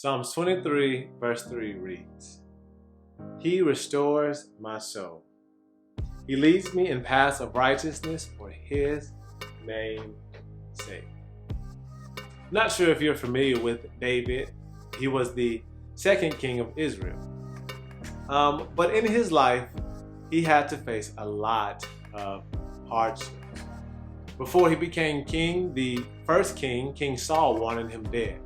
Psalms 23 verse 3 reads, He restores my soul. He leads me in paths of righteousness for His name's sake. Not sure if you're familiar with David. He was the second king of Israel. But in his life, he had to face a lot of hardships. Before he became king, the first king, King Saul, wanted him dead.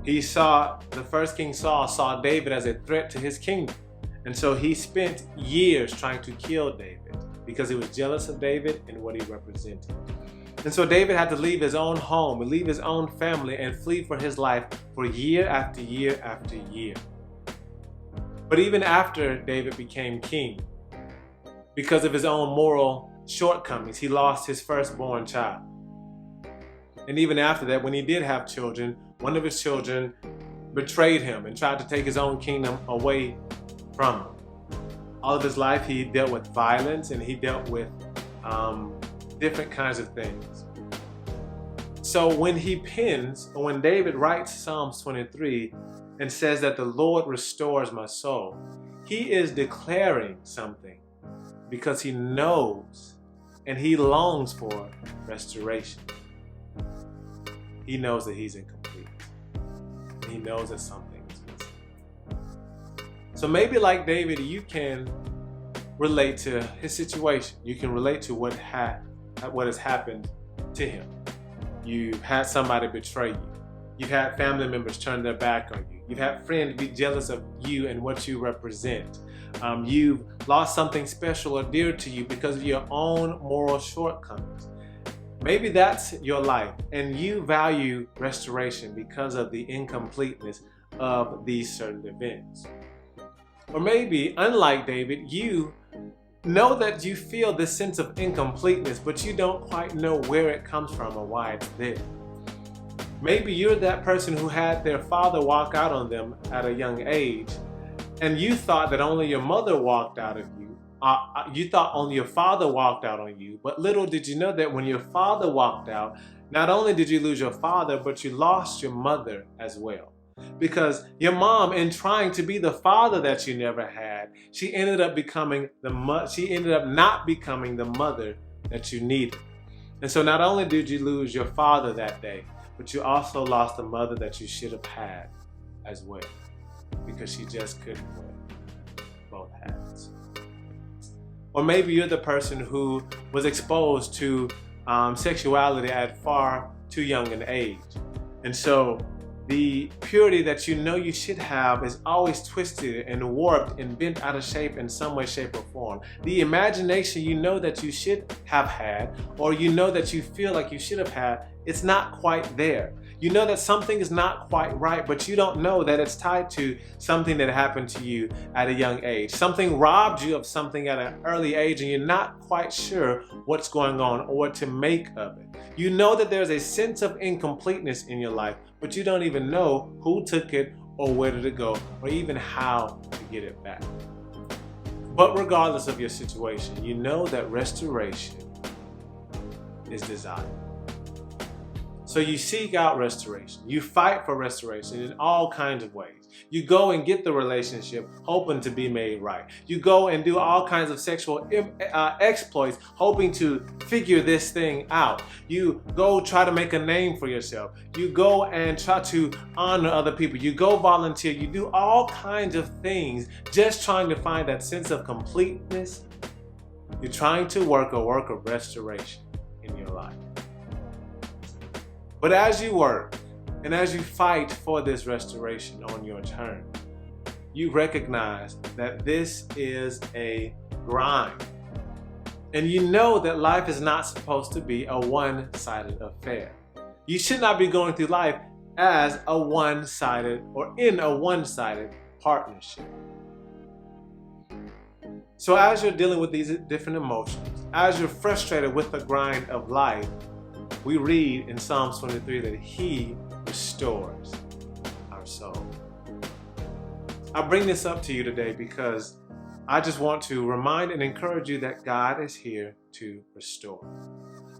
The first King Saul saw David as a threat to his kingdom. And so he spent years trying to kill David because he was jealous of David and what he represented. And so David had to leave his own home and leave his own family and flee for his life for year after year after year. But even after David became king, because of his own moral shortcomings, he lost his firstborn child. And even after that, when he did have children, one of his children betrayed him and tried to take his own kingdom away from him. All of his life, he dealt with violence and he dealt with different kinds of things. So when David writes Psalms 23 and says that the Lord restores my soul, he is declaring something because he knows and he longs for restoration. He knows that he's incomplete. He knows that something is missing. So maybe like David, you can relate to his situation. You can relate to what has happened to him. You've had somebody betray you. You've had family members turn their back on you. You've had friends be jealous of you and what you represent. You've lost something special or dear to you because of your own moral shortcomings. Maybe that's your life and you value restoration because of the incompleteness of these certain events. Or maybe, unlike David, you know that you feel this sense of incompleteness, but you don't quite know where it comes from or why it's there. Maybe you're that person who had their father walk out on them at a young age, and you thought that only your mother walked out of you. You thought only your father walked out on you, but little did you know that when your father walked out, not only did you lose your father, but you lost your mother as well. Because your mom, in trying to be the father that you never had, she ended up not becoming the mother that you needed. And so not only did you lose your father that day, but you also lost the mother that you should have had as well, because she just couldn't wear both hats. Or maybe you're the person who was exposed to sexuality at far too young an age. And so the purity that you know you should have is always twisted and warped and bent out of shape in some way, shape, or form. The imagination you know that you should have had, or you know that you feel like you should have had, it's not quite there. You know that something is not quite right, but you don't know that it's tied to something that happened to you at a young age. Something robbed you of something at an early age, and you're not quite sure what's going on or what to make of it. You know that there's a sense of incompleteness in your life, but you don't even know who took it or where did it go or even how to get it back. But regardless of your situation, you know that restoration is desired. So you seek out restoration. You fight for restoration in all kinds of ways. You go and get the relationship hoping to be made right. You go and do all kinds of sexual exploits hoping to figure this thing out. You go try to make a name for yourself. You go and try to honor other people. You go volunteer. You do all kinds of things just trying to find that sense of completeness. You're trying to work a work of restoration in your life. But as you work and as you fight for this restoration on your turn, you recognize that this is a grind. And you know that life is not supposed to be a one-sided affair. You should not be going through life as a one-sided or in a one-sided partnership. So as you're dealing with these different emotions, as you're frustrated with the grind of life, we read in Psalms 23 that He restores our soul. I bring this up to you today because I just want to remind and encourage you that God is here to restore.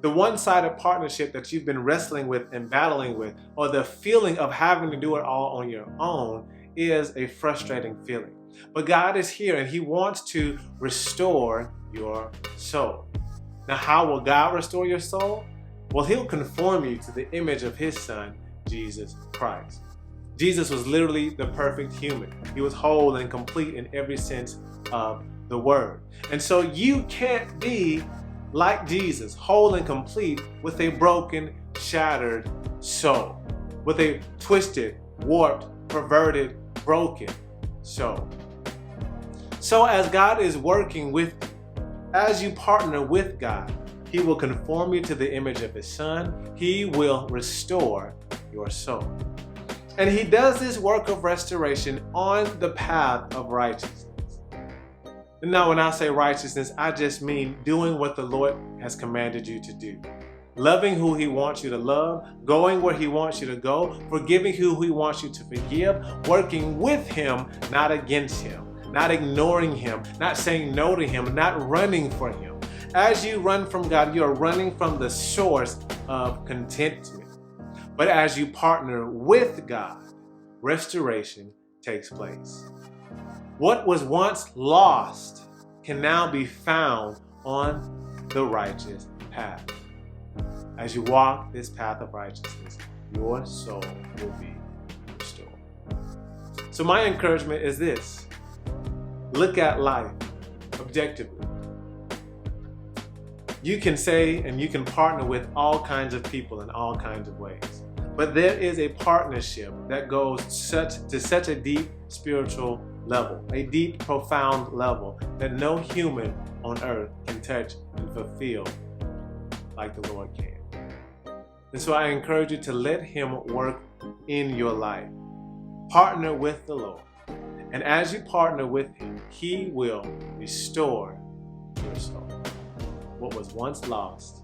The one-sided partnership that you've been wrestling with and battling with, or the feeling of having to do it all on your own, is a frustrating feeling. But God is here and He wants to restore your soul. Now, how will God restore your soul? Well, He'll conform you to the image of His Son, Jesus Christ. Jesus was literally the perfect human. He was whole and complete in every sense of the word. And so you can't be like Jesus, whole and complete, with a broken, shattered soul, with a twisted, warped, perverted, broken soul. So as God is working with you, as you partner with God, He will conform you to the image of His Son. He will restore your soul. And He does this work of restoration on the path of righteousness. Now, when I say righteousness, I just mean doing what the Lord has commanded you to do. Loving who He wants you to love, going where He wants you to go, forgiving who He wants you to forgive, working with Him, not against Him, not ignoring Him, not saying no to Him, not running for Him. As you run from God, you are running from the source of contentment. But as you partner with God, restoration takes place. What was once lost can now be found on the righteous path. As you walk this path of righteousness, your soul will be restored. So my encouragement is this: look at life objectively. You can say and you can partner with all kinds of people in all kinds of ways. But there is a partnership that goes to such a deep spiritual level, a deep, profound level that no human on earth can touch and fulfill like the Lord can. And so I encourage you to let Him work in your life. Partner with the Lord. And as you partner with Him, He will restore your soul. What was once lost